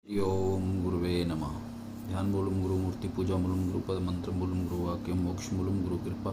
हरि ओम गुरुवे नमः। ध्यान मूलम गुरु मूर्ति पूजा मूलम गुरु पद मंत्र मूलम गुरु वाक्य मोक्ष मूलम गुरु कृपा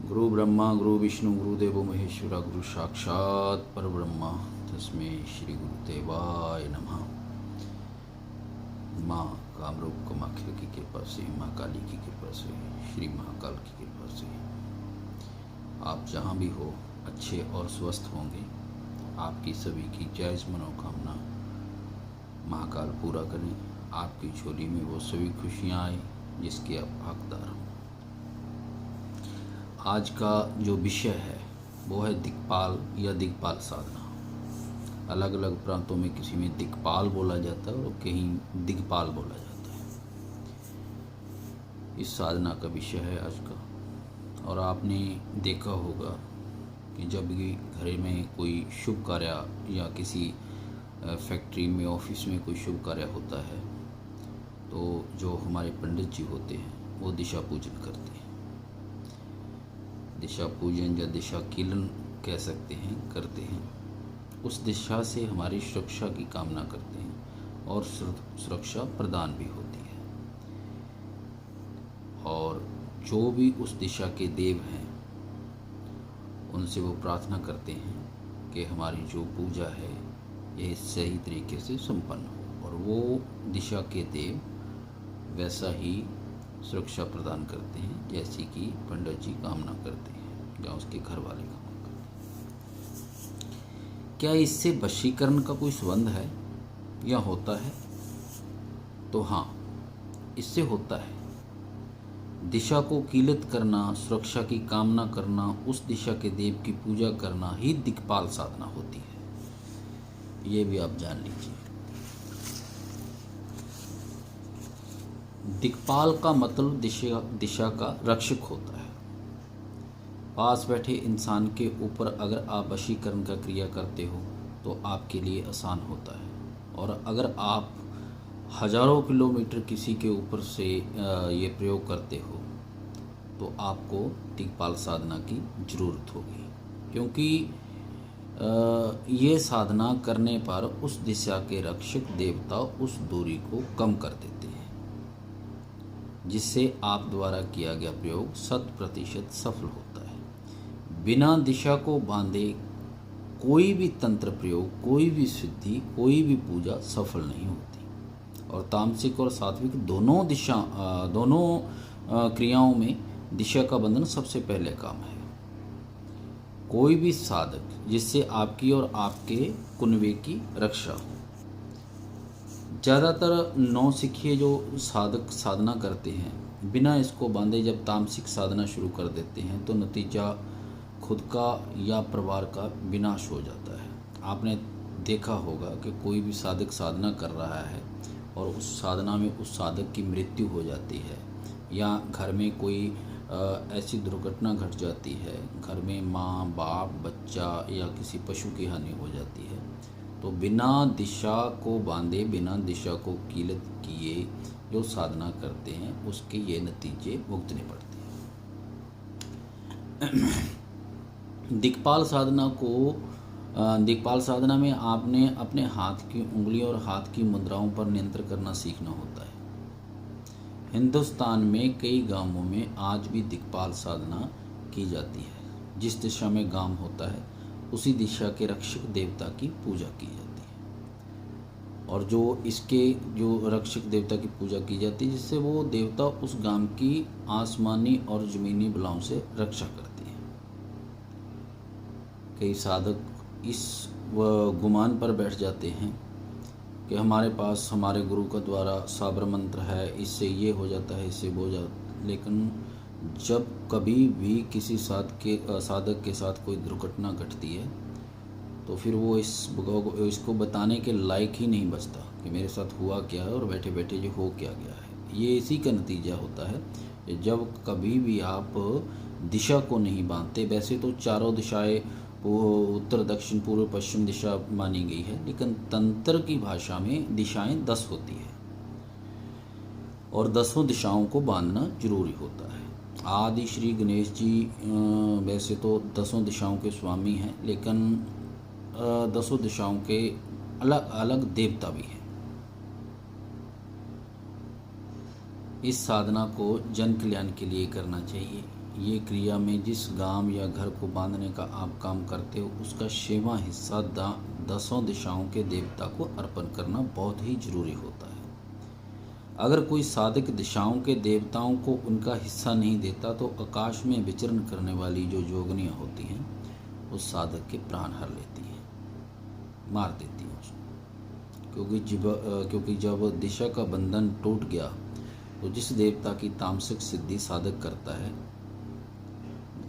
गुरु ब्रह्मा गुरु विष्णु गुरुदेव महेश्वरा गुरु साक्षात पर ब्रह्मा तस्मै श्री गुरुदेवाय नमः। माँ कामरूप कामाख्या की कृपा से, माँ काली की कृपा से, श्री महाकाल की कृपा से आप जहाँ भी हो अच्छे और स्वस्थ होंगे। आपकी सभी की जायज़ मनोकामना महाकाल पूरा करें। आपकी झोली में वो सभी खुशियाँ आए जिसके आप हकदार हो। आज का जो विषय है वो है दिक्पाल या दिक्पाल साधना। अलग अलग प्रांतों में किसी में दिक्पाल बोला जाता है और कहीं दिक्पाल बोला जाता है। इस साधना का विषय है आज का। और आपने देखा होगा कि जब भी घर में कोई शुभ कार्य या किसी फैक्ट्री में, ऑफिस में कोई शुभ कार्य होता है तो जो हमारे पंडित जी होते हैं वो दिशा पूजन करते हैं। दिशा पूजन या दिशा कीलन कह सकते हैं, करते हैं। उस दिशा से हमारी सुरक्षा की कामना करते हैं और सुरक्षा प्रदान भी होती है। और जो भी उस दिशा के देव हैं उनसे वो प्रार्थना करते हैं कि हमारी जो पूजा है ये सही तरीके से संपन्न हो, और वो दिशा के देव वैसा ही सुरक्षा प्रदान करते हैं जैसी कि पंडित जी कामना करते हैं या उसके घर वाले कामना करते हैं। क्या इससे वशीकरण का कोई संबंध है या होता है? तो हाँ, इससे होता है। दिशा को कीलित करना, सुरक्षा की कामना करना, उस दिशा के देव की पूजा करना ही दिक्पाल साधना होती है। ये भी आप जान लीजिए। दिक्पाल का मतलब दिशा का रक्षक होता है। पास बैठे इंसान के ऊपर अगर आप वशीकरण का क्रिया करते हो तो आपके लिए आसान होता है। और अगर आप हजारों किलोमीटर किसी के ऊपर से ये प्रयोग करते हो तो आपको दिक्पाल साधना की ज़रूरत होगी, क्योंकि ये साधना करने पर उस दिशा के रक्षक देवता उस दूरी को कम कर देते हैं, जिससे आप द्वारा किया गया प्रयोग 100% सफल होता है। बिना दिशा को बांधे कोई भी तंत्र प्रयोग, कोई भी सिद्धि, कोई भी पूजा सफल नहीं होती। और तामसिक और सात्विक दोनों क्रियाओं में दिशा का बंधन सबसे पहले काम है। कोई भी साधक जिससे आपकी और आपके कुनबे की रक्षा हो। ज़्यादातर नौसिखिए जो साधक साधना करते हैं बिना इसको बांधे जब तामसिक साधना शुरू कर देते हैं तो नतीजा खुद का या परिवार का विनाश हो जाता है। आपने देखा होगा कि कोई भी साधक साधना कर रहा है और उस साधना में उस साधक की मृत्यु हो जाती है, या घर में कोई ऐसी दुर्घटना घट जाती है, घर में माँ बाप बच्चा या किसी पशु की हानि हो जाती है, तो बिना दिशा को बांधे, बिना दिशा को कीलित किए जो साधना करते हैं उसके ये नतीजे भुगतने पड़ते हैं। दिक्पाल साधना में आपने अपने हाथ की उंगली और हाथ की मुद्राओं पर नियंत्रण करना सीखना होता है। हिंदुस्तान में कई गांवों में आज भी दिक्पाल साधना की जाती है। जिस दिशा में गांव होता है उसी दिशा के रक्षक देवता की पूजा की जाती है। और जो रक्षक देवता की पूजा की जाती है जिससे वो देवता उस गांव की आसमानी और ज़मीनी बलाओं से रक्षा करती है। कई साधक इस गुमान पर बैठ जाते हैं कि हमारे पास हमारे गुरु का द्वारा साबर मंत्र है, इससे ये हो जाता है, इससे वो हो जाता। लेकिन जब कभी भी किसी साधक के साथ कोई दुर्घटना घटती है तो फिर वो इसको बताने के लायक ही नहीं बचता कि मेरे साथ हुआ क्या है और बैठे बैठे ये हो क्या गया है। ये इसी का नतीजा होता है जब कभी भी आप दिशा को नहीं बांधते। वैसे तो चारों दिशाएं उत्तर दक्षिण पूर्व पश्चिम दिशा मानी गई है, लेकिन तंत्र की भाषा में दिशाएं 10 होती है और 10 दिशाओं को बांधना जरूरी होता है। आदि श्री गणेश जी वैसे तो 10 दिशाओं के स्वामी हैं, लेकिन 10 दिशाओं के अलग अलग देवता भी हैं। इस साधना को जन कल्याण के लिए करना चाहिए। ये क्रिया में जिस गांव या घर को बांधने का आप काम करते हो उसका 6वां हिस्सा 10 दिशाओं के देवता को अर्पण करना बहुत ही जरूरी होता है। अगर कोई साधक दिशाओं के देवताओं को उनका हिस्सा नहीं देता तो आकाश में विचरण करने वाली जो जोगनियाँ होती हैं उस साधक के प्राण हर लेती हैं, मार देती हैं उसको। क्योंकि जब दिशा का बंधन टूट गया तो जिस देवता की तामसिक सिद्धि साधक करता है,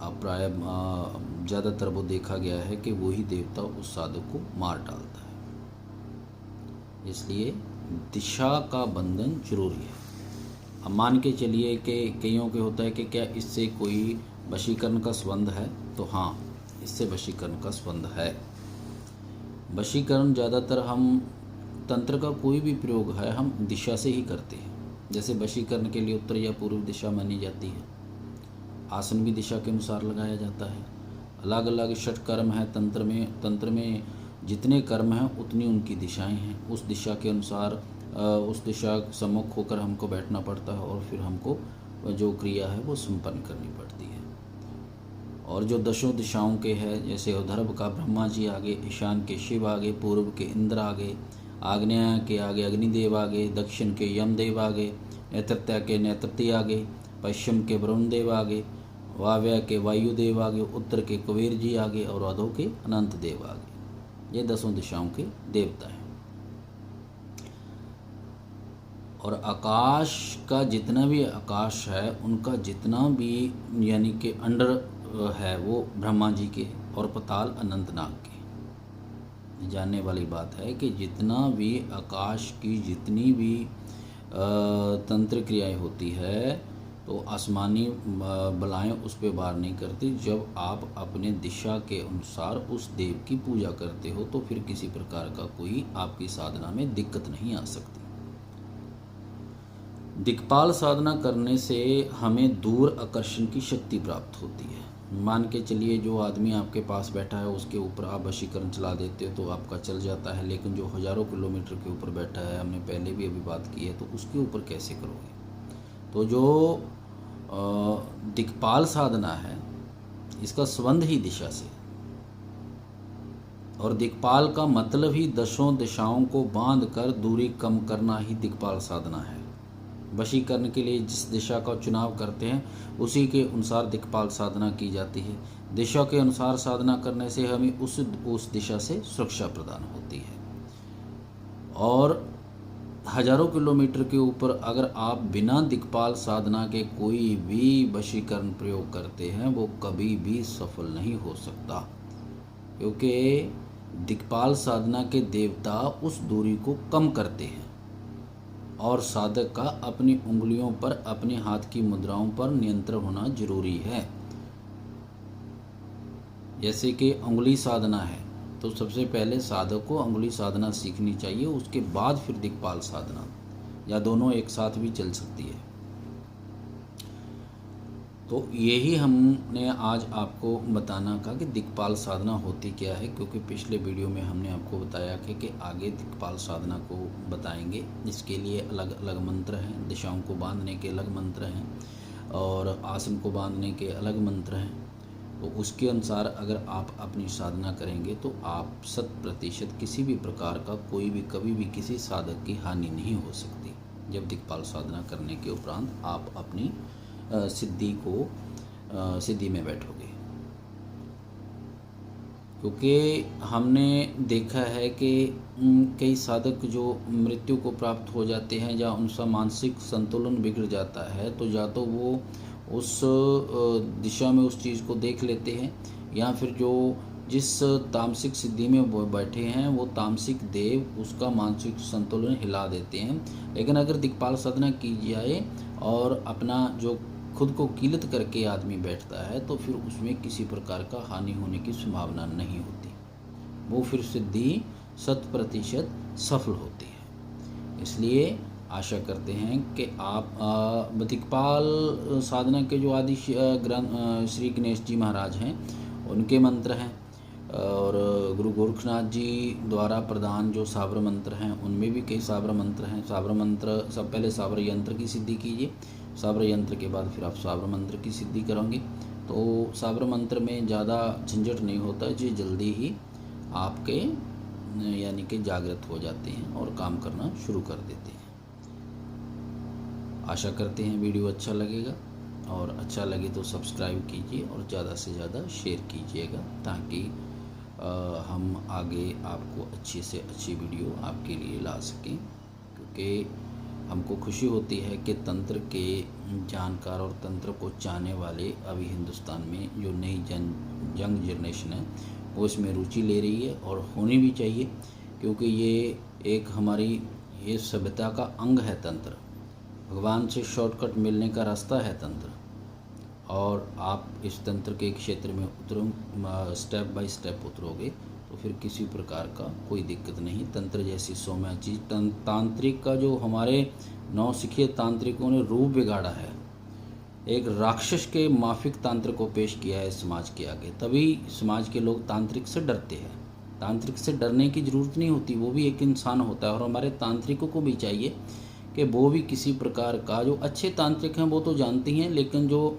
अब प्राय ज़्यादातर वो देखा गया है कि वही देवता उस साधक को मार डालता है। इसलिए दिशा का बंधन जरूरी है। अब मान के चलिए कि कईयों के होता है कि क्या इससे कोई वशीकरण का संबंध है, तो हाँ, इससे वशीकरण का संबंध है। वशीकरण ज़्यादातर हम तंत्र का कोई भी प्रयोग है हम दिशा से ही करते हैं। जैसे वशीकरण के लिए उत्तर या पूर्व दिशा मानी जाती है। आसन भी दिशा के अनुसार लगाया जाता है। अलग अलग षट कर्म है तंत्र में जितने कर्म हैं उतनी उनकी दिशाएं हैं। उस दिशा के अनुसार उस दिशा सम्मुख होकर हमको बैठना पड़ता है और फिर हमको जो क्रिया है वो संपन्न करनी पड़ती है। और जो 10 दिशाओं के हैं, जैसे उधर्व का ब्रह्मा जी आगे, ईशान के शिव आगे, पूर्व के इंद्र आगे, आग्नेय के आगे अग्निदेव आगे, दक्षिण के यमदेव आगे, नैतृत्य के नैतृत्य आगे, पश्चिम के वरुण देव आगे, वाव्य के वायुदेव आगे, उत्तर के कुबेर जी आगे और अधो के अनंत देव आगे। ये 10 दिशाओं के देवता हैं। और आकाश का जितना भी आकाश है उनका जितना भी यानी कि अंडर है वो ब्रह्मा जी के और पताल अनंतनाग के। जानने वाली बात है कि जितना भी आकाश की जितनी भी तंत्र क्रियाएं होती है तो आसमानी बलाएं उस पर वार नहीं करती। जब आप अपने दिशा के अनुसार उस देव की पूजा करते हो तो फिर किसी प्रकार का कोई आपकी साधना में दिक्कत नहीं आ सकती। दिक्पाल साधना करने से हमें दूर आकर्षण की शक्ति प्राप्त होती है। मान के चलिए जो आदमी आपके पास बैठा है उसके ऊपर आप वशीकरण चला देते हो तो आपका चल जाता है, लेकिन जो हज़ारों किलोमीटर के ऊपर बैठा है, हमने पहले भी अभी बात की है, तो उसके ऊपर कैसे करोगे? तो जो दिक्पाल साधना है इसका संबंध ही दिशा से, और दिक्पाल का मतलब ही 10 दिशाओं को बांध कर दूरी कम करना ही दिक्पाल साधना है। वशीकरण के लिए जिस दिशा का चुनाव करते हैं उसी के अनुसार दिक्पाल साधना की जाती है। दिशा के अनुसार साधना करने से हमें उस दिशा से सुरक्षा प्रदान होती है। और हजारों किलोमीटर के ऊपर अगर आप बिना दिक्पाल साधना के कोई भी वशीकरण प्रयोग करते हैं वो कभी भी सफल नहीं हो सकता, क्योंकि दिक्पाल साधना के देवता उस दूरी को कम करते हैं और साधक का अपनी उंगलियों पर, अपने हाथ की मुद्राओं पर नियंत्रण होना जरूरी है। जैसे कि उंगली साधना है तो सबसे पहले साधक को उंगली साधना सीखनी चाहिए, उसके बाद फिर दिक्पाल साधना, या दोनों एक साथ भी चल सकती है। तो यही हमने आज आपको बताना कहा कि दिक्पाल साधना होती क्या है, क्योंकि पिछले वीडियो में हमने आपको बताया कि आगे दिक्पाल साधना को बताएंगे। इसके लिए अलग अलग मंत्र हैं, दिशाओं को बांधने के अलग मंत्र हैं और आसन को बांधने के अलग मंत्र हैं। तो उसके अनुसार अगर आप अपनी साधना करेंगे तो आप 100% किसी भी प्रकार का कोई भी कभी भी किसी साधक की हानि नहीं हो सकती। जब दिक्पाल साधना करने के उपरांत आप अपनी सिद्धि में बैठोगे, क्योंकि हमने देखा है कि कई साधक जो मृत्यु को प्राप्त हो जाते हैं या उनका मानसिक संतुलन बिगड़ जाता है, तो या तो वो उस दिशा में उस चीज़ को देख लेते हैं या फिर जो जिस तामसिक सिद्धि में वो बैठे हैं वो तामसिक देव उसका मानसिक संतुलन हिला देते हैं। लेकिन अगर दिक्पाल साधना की जाए और अपना जो खुद को कीलत करके आदमी बैठता है तो फिर उसमें किसी प्रकार का हानि होने की संभावना नहीं होती, वो फिर सिद्धि 100% सफल होती है। इसलिए आशा करते हैं कि आप दिक्पाल साधना के जो आदि ग्रंथ श्री गणेश जी महाराज हैं उनके मंत्र हैं, और गुरु गोरखनाथ जी द्वारा प्रदान जो साबर मंत्र हैं उनमें भी कई साबर मंत्र हैं। साबर मंत्र सब पहले साबर यंत्र की सिद्धि कीजिए, साबर यंत्र के बाद फिर आप साबर मंत्र की सिद्धि करोगे तो साबर मंत्र में ज़्यादा झंझट नहीं होता, जी जल्दी ही आपके यानी कि जागृत हो जाते हैं और काम करना शुरू कर देते हैं। आशा करते हैं वीडियो अच्छा लगेगा, और अच्छा लगे तो सब्सक्राइब कीजिए और ज़्यादा से ज़्यादा शेयर कीजिएगा ताकि हम आगे आपको अच्छी से अच्छी वीडियो आपके लिए ला सकें, क्योंकि हमको खुशी होती है कि तंत्र के जानकार और तंत्र को चाहने वाले अभी हिंदुस्तान में जो नई यंग जनरेशन है वो इसमें रुचि ले रही है, और होनी भी चाहिए, क्योंकि ये एक हमारी ये सभ्यता का अंग है। तंत्र भगवान से शॉर्टकट मिलने का रास्ता है तंत्र, और आप इस तंत्र के क्षेत्र में स्टेप बाय स्टेप उतरोगे तो फिर किसी प्रकार का कोई दिक्कत नहीं। तंत्र जैसी सौम्य चीज़, तांत्रिक का जो हमारे नौसिखिए तांत्रिकों ने रूप बिगाड़ा है, एक राक्षस के माफिक तंत्र को पेश किया है समाज के आगे, तभी समाज के लोग तांत्रिक से डरते हैं। तांत्रिक से डरने की ज़रूरत नहीं होती, वो भी एक इंसान होता है, और हमारे तांत्रिकों को भी चाहिए कि वो भी किसी प्रकार का, जो अच्छे तांत्रिक हैं वो तो जानते हैं, लेकिन जो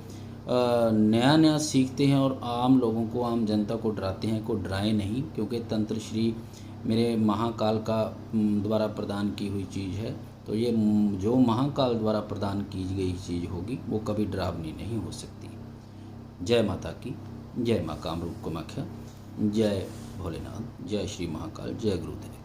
नया नया सीखते हैं और आम लोगों को, आम जनता को डराते हैं, को डराएं नहीं, क्योंकि तंत्र श्री मेरे महाकाल का द्वारा प्रदान की हुई चीज़ है। तो ये जो महाकाल द्वारा प्रदान की गई चीज़ होगी वो कभी डरावनी नहीं हो सकती। जय माता की, जय माँ कामरूप कामाख्या, जय भोलेनाथ, जय श्री महाकाल, जय गुरुदेव।